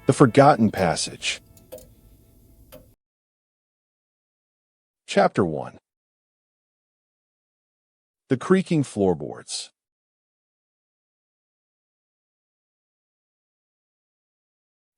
The Forgotten Passage. Chapter 1. The Creaking Floorboards.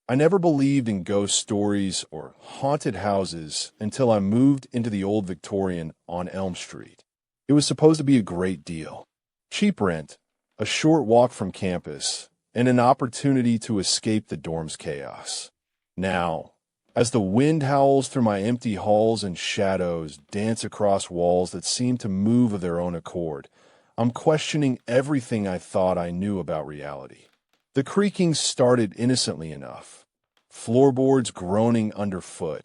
I never believed in ghost stories or haunted houses until I moved into the old Victorian on Elm Street. It was supposed to be a great deal. Cheap rent, a short walk from campus, and an opportunity to escape the dorm's chaos. Now, as the wind howls through my empty halls and shadows dance across walls that seem to move of their own accord, I'm questioning everything I thought I knew about reality. The creaking started innocently enough. Floorboards groaning underfoot,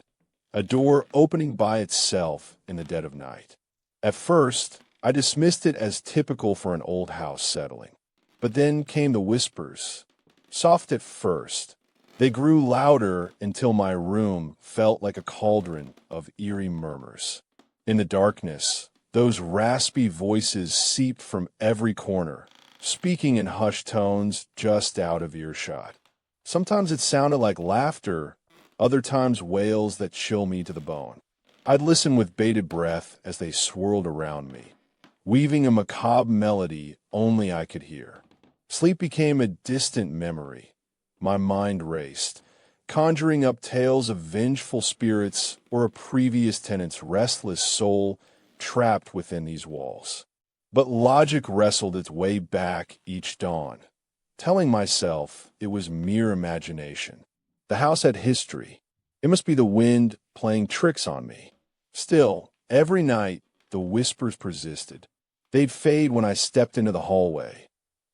a door opening by itself in the dead of night. At first, I dismissed it as typical for an old house settling. But then came the whispers. Soft at first, they grew louder until my room felt like a cauldron of eerie murmurs. In the darkness, those raspy voices seeped from every corner, speaking in hushed tones just out of earshot. Sometimes it sounded like laughter, other times wails that chill me to the bone. I'd listen with bated breath as they swirled around me, weaving a macabre melody only I could hear. Sleep became a distant memory. My mind raced, conjuring up tales of vengeful spirits or a previous tenant's restless soul trapped within these walls. But logic wrestled its way back each dawn, telling myself it was mere imagination. The house had history. It must be the wind playing tricks on me. Still, every night, the whispers persisted. They'd fade when I stepped into the hallway,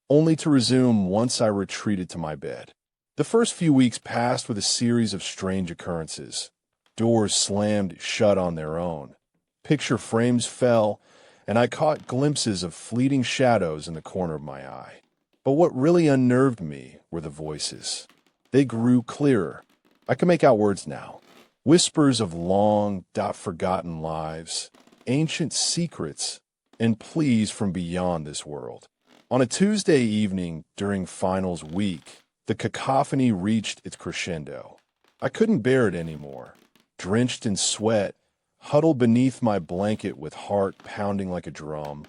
only to resume once I retreated to my bed. The first few weeks passed with a series of strange occurrences. Doors slammed shut on their own. Picture frames fell, and I caught glimpses of fleeting shadows in the corner of my eye. But what really unnerved me were the voices. They grew clearer. I could make out words now. Whispers of long, forgotten lives, ancient secrets, and pleas from beyond this world. On a Tuesday evening during finals week, the cacophony reached its crescendo. I couldn't bear it anymore. Drenched in sweat, huddled beneath my blanket with heart pounding like a drum,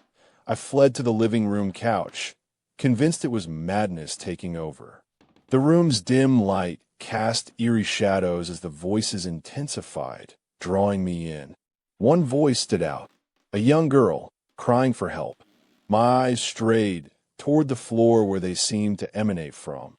I fled to the living room couch, convinced it was madness taking over. The room's dim light cast eerie shadows as the voices intensified, drawing me in. One voice stood out, a young girl, crying for help. My eyes strayed toward the floor where they seemed to emanate from,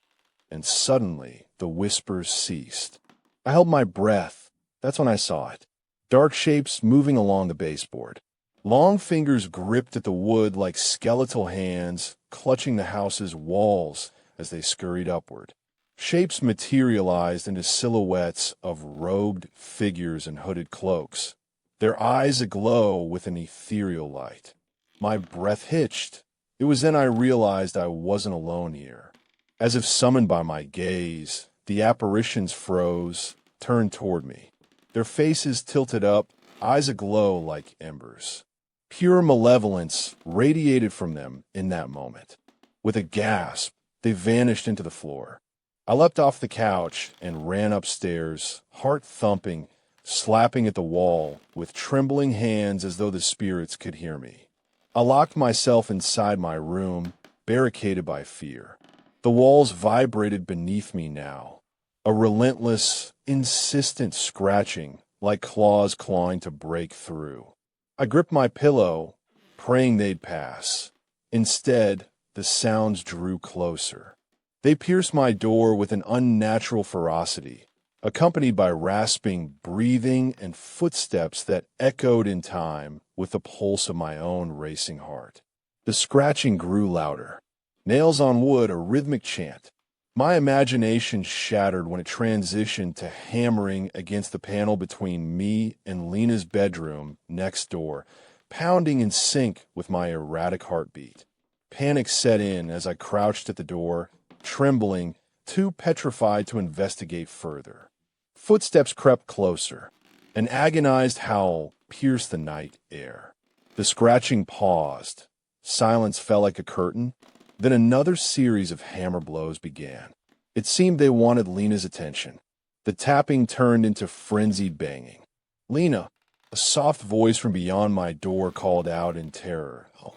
and suddenly the whispers ceased. I held my breath. That's when I saw it. Dark shapes moving along the baseboard. Long fingers gripped at the wood like skeletal hands, clutching the house's walls as they scurried upward. Shapes materialized into silhouettes of robed figures in hooded cloaks, their eyes aglow with an ethereal light. My breath hitched. It was then I realized I wasn't alone here. As if summoned by my gaze, the apparitions froze, turned toward me. Their faces tilted up, eyes aglow like embers. Pure malevolence radiated from them in that moment. With a gasp, they vanished into the floor. I leapt off the couch and ran upstairs, heart thumping, slapping at the wall with trembling hands as though the spirits could hear me. I locked myself inside my room, barricaded by fear. The walls vibrated beneath me now, a relentless, insistent scratching like claws clawing to break through. I gripped my pillow, praying they'd pass. Instead, the sounds drew closer. They pierced my door with an unnatural ferocity, accompanied by rasping breathing and footsteps that echoed in time with the pulse of my own racing heart. The scratching grew louder. Nails on wood, a rhythmic chant. My imagination shattered when it transitioned to hammering against the panel between me and Lena's bedroom next door, pounding in sync with my erratic heartbeat. Panic set in as I crouched at the door, trembling, too petrified to investigate further. Footsteps crept closer. An agonized howl pierced the night air. The scratching paused. Silence fell like a curtain. Then another series of hammer blows began. It seemed they wanted Lena's attention. The tapping turned into frenzied banging. Lena, a soft voice from beyond my door called out in terror. "Oh,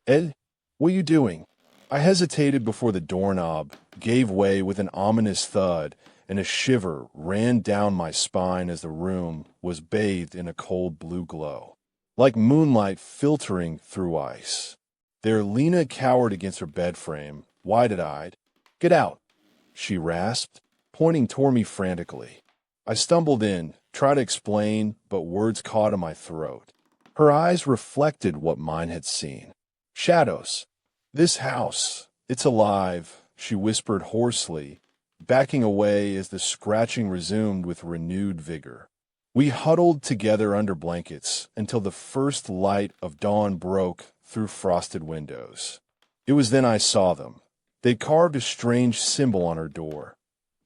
Ed, what are you doing?" I hesitated before the doorknob gave way with an ominous thud, and a shiver ran down my spine as the room was bathed in a cold blue glow, like moonlight filtering through ice. There Lena cowered against her bed frame, wide-eyed. "Get out," she rasped, pointing toward me frantically. I stumbled in, tried to explain, but words caught in my throat. Her eyes reflected what mine had seen. "Shadows. This house. It's alive," she whispered hoarsely, backing away as the scratching resumed with renewed vigor. We huddled together under blankets until the first light of dawn broke through frosted windows. It was then I saw them. They'd carved a strange symbol on her door,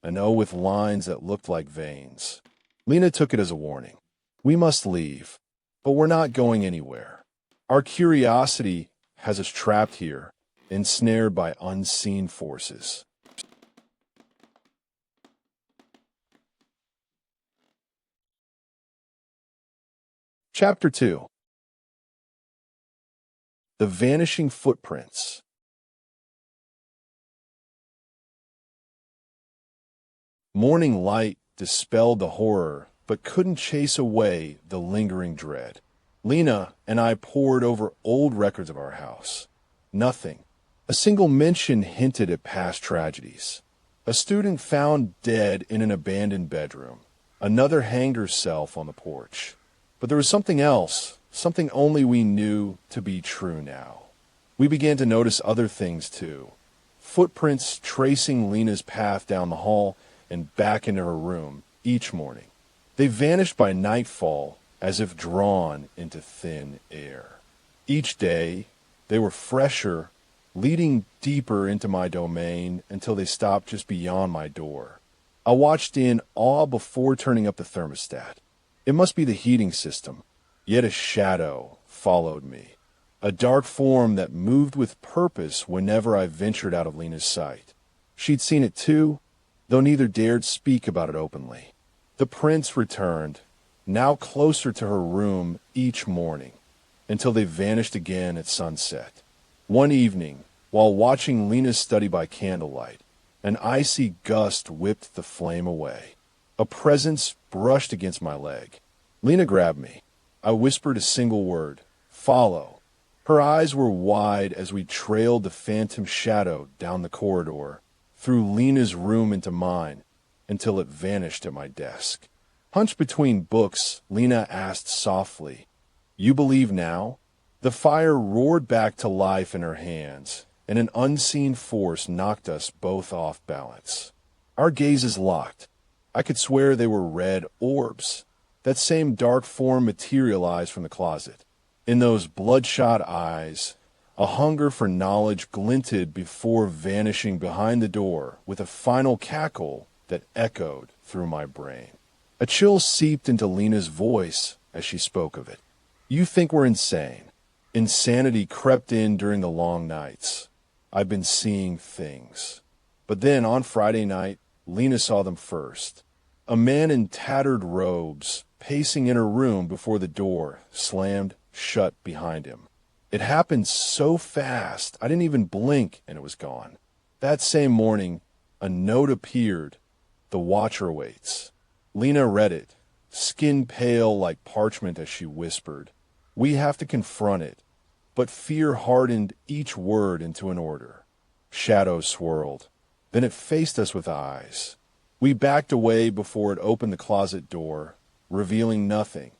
an O with lines that looked like veins. Lena took it as a warning. "We must leave, but we're not going anywhere. Our curiosity has us trapped here, ensnared by unseen forces." Chapter 2. The Vanishing Footprints. Morning light dispelled the horror, but couldn't chase away the lingering dread. Lena and I pored over old records of our house. Nothing. A single mention hinted at past tragedies. A student found dead in an abandoned bedroom. Another hanged herself on the porch. But there was something else, something only we knew to be true now. We began to notice other things too. Footprints tracing Lena's path down the hall and back into her room each morning. They vanished by nightfall as if drawn into thin air. Each day, they were fresher, leading deeper into my domain until they stopped just beyond my door. I watched in awe before turning up the thermostat. It must be the heating system. Yet a shadow followed me, a dark form that moved with purpose whenever I ventured out of Lena's sight. She'd seen it too, though neither dared speak about it openly. The prints returned, now closer to her room each morning, until they vanished again at sunset. One evening, while watching Lena's study by candlelight, an icy gust whipped the flame away. A presence brushed against my leg. Lena grabbed me. I whispered a single word, "Follow." Her eyes were wide as we trailed the phantom shadow down the corridor, through Lena's room into mine, until it vanished at my desk. Hunched between books, Lena asked softly, "You believe now?" The fire roared back to life in her hands, and an unseen force knocked us both off balance. Our gazes locked. I could swear they were red orbs. That same dark form materialized from the closet. In those bloodshot eyes, a hunger for knowledge glinted before vanishing behind the door with a final cackle that echoed through my brain. A chill seeped into Lena's voice as she spoke of it. "You think we're insane." Insanity crept in during the long nights. I've been seeing things. But then on Friday night, Lena saw them first. A man in tattered robes, pacing in her room before the door slammed shut behind him. It happened so fast, I didn't even blink and it was gone. That same morning, a note appeared. "The watcher waits." Lena read it, skin pale like parchment as she whispered, "We have to confront it." But fear hardened each word into an order. Shadows swirled. Then it faced us with eyes. We backed away before it opened the closet door, revealing nothing,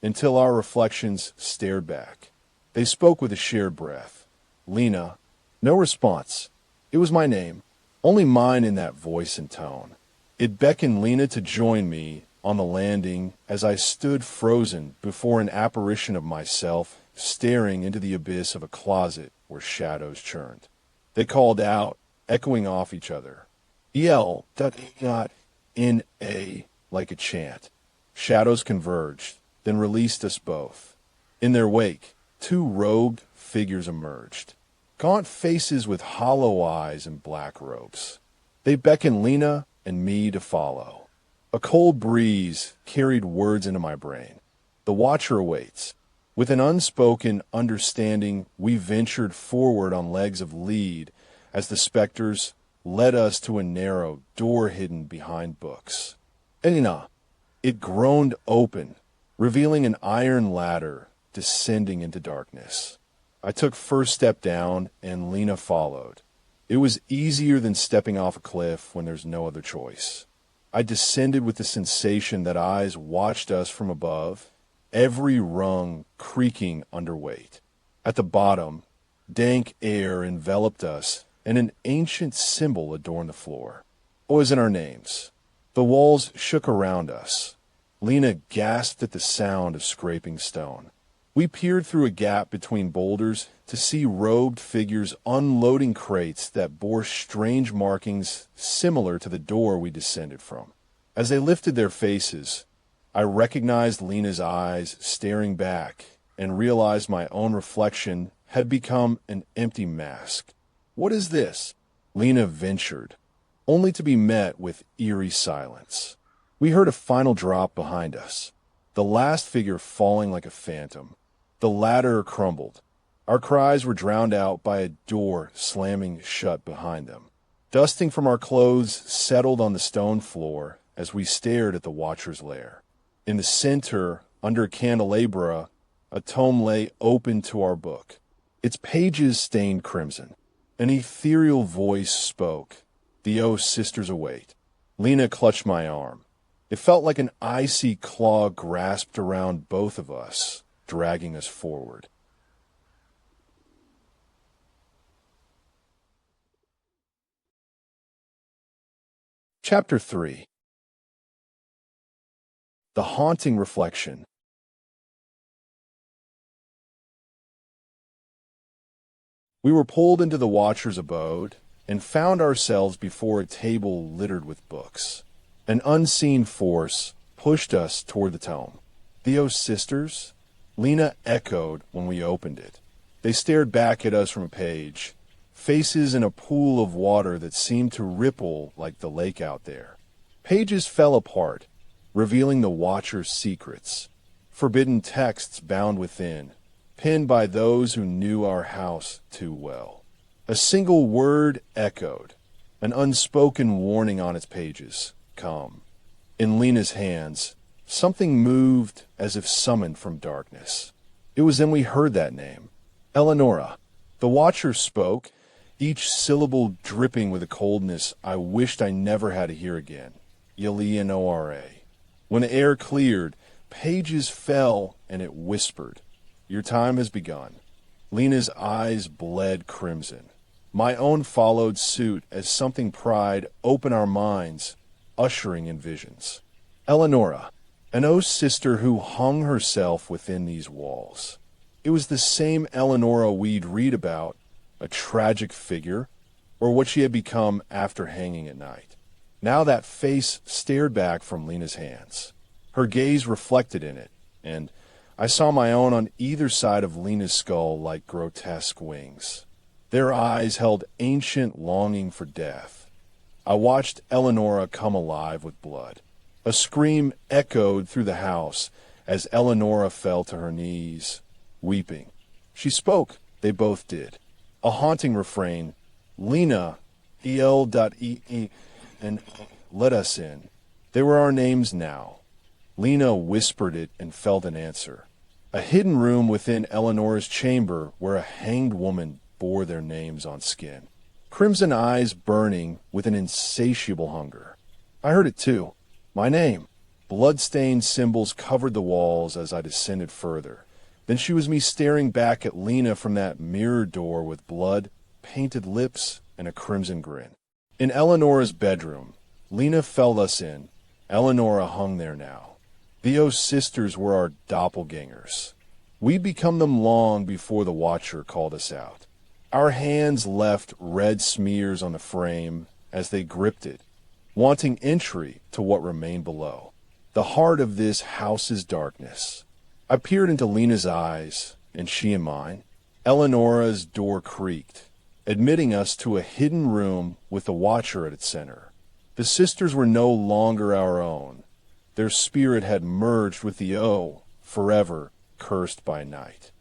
until our reflections stared back. They spoke with a shared breath. "Lena." No response. It was my name, only mine in that voice and tone. It beckoned Lena to join me on the landing as I stood frozen before an apparition of myself staring into the abyss of a closet where shadows churned. They called out, echoing off each other. "El, that not in a," like a chant. Shadows converged, then released us both. In their wake, two robed figures emerged. Gaunt faces with hollow eyes and black robes. They beckoned Lena and me to follow. A cold breeze carried words into my brain. The watcher awaits. With an unspoken understanding, we ventured forward on legs of lead as the specters led us to a narrow door hidden behind books. Lena, it groaned open, revealing an iron ladder descending into darkness. I took first step down, and Lena followed. It was easier than stepping off a cliff when there's no other choice. I descended with the sensation that eyes watched us from above, every rung creaking under weight. At the bottom, dank air enveloped us, and an ancient symbol adorned the floor. It was in our names. The walls shook around us. Lena gasped at the sound of scraping stone. We peered through a gap between boulders to see robed figures unloading crates that bore strange markings similar to the door we descended from. As they lifted their faces, I recognized Lena's eyes staring back and realized my own reflection had become an empty mask. "What is this?" Lena ventured, only to be met with eerie silence. We heard a final drop behind us, the last figure falling like a phantom. The ladder crumbled. Our cries were drowned out by a door slamming shut behind them. Dusting from our clothes settled on the stone floor as we stared at the watcher's lair. In the center, under a candelabra, a tome lay open to our book, its pages stained crimson. An ethereal voice spoke. "The O sisters await." Lena clutched my arm. It felt like an icy claw grasped around both of us, dragging us forward. Chapter 3. The Haunting Reflection. We were pulled into the watcher's abode and found ourselves before a table littered with books. An unseen force pushed us toward the tome. "The sisters?" Lena echoed when we opened it. They stared back at us from a page, faces in a pool of water that seemed to ripple like the lake out there. Pages fell apart, revealing the watcher's secrets, forbidden texts bound within, penned by those who knew our house too well. A single word echoed, an unspoken warning on its pages: "Come." In Lena's hands, something moved as if summoned from darkness. It was then we heard that name. Eleonora. The watcher spoke, each syllable dripping with a coldness I wished I never had to hear again. Eleonora. When the air cleared, pages fell and it whispered, "Your time has begun." Lena's eyes bled crimson. My own followed suit as something pried open our minds, ushering in visions. Eleonora, an O sister who hung herself within these walls. It was the same Eleonora we'd read about, a tragic figure, or what she had become after hanging at night. Now that face stared back from Lena's hands. Her gaze reflected in it, and I saw my own on either side of Lena's skull like grotesque wings. Their eyes held ancient longing for death. I watched Eleonora come alive with blood. A scream echoed through the house as Eleonora fell to her knees, weeping. She spoke. They both did. A haunting refrain, "Lena, el.ee, and let us in." They were our names now. Lena whispered it and felt an answer. A hidden room within Eleonora's chamber where a hanged woman bore their names on skin. Crimson eyes burning with an insatiable hunger. I heard it too. My name. Blood-stained symbols covered the walls as I descended further. Then she was me staring back at Lena from that mirror door with blood, painted lips, and a crimson grin. In Eleonora's bedroom, Lena felled us in. Eleonora hung there now. The sisters were our doppelgangers. We'd become them long before the watcher called us out. Our hands left red smears on the frame as they gripped it, wanting entry to what remained below. The heart of this house's darkness. I peered into Lena's eyes, and she in mine. Eleonora's door creaked. admitting us to a hidden room with a watcher at its center. The sisters were no longer our own. Their spirit had merged with the forever cursed by night.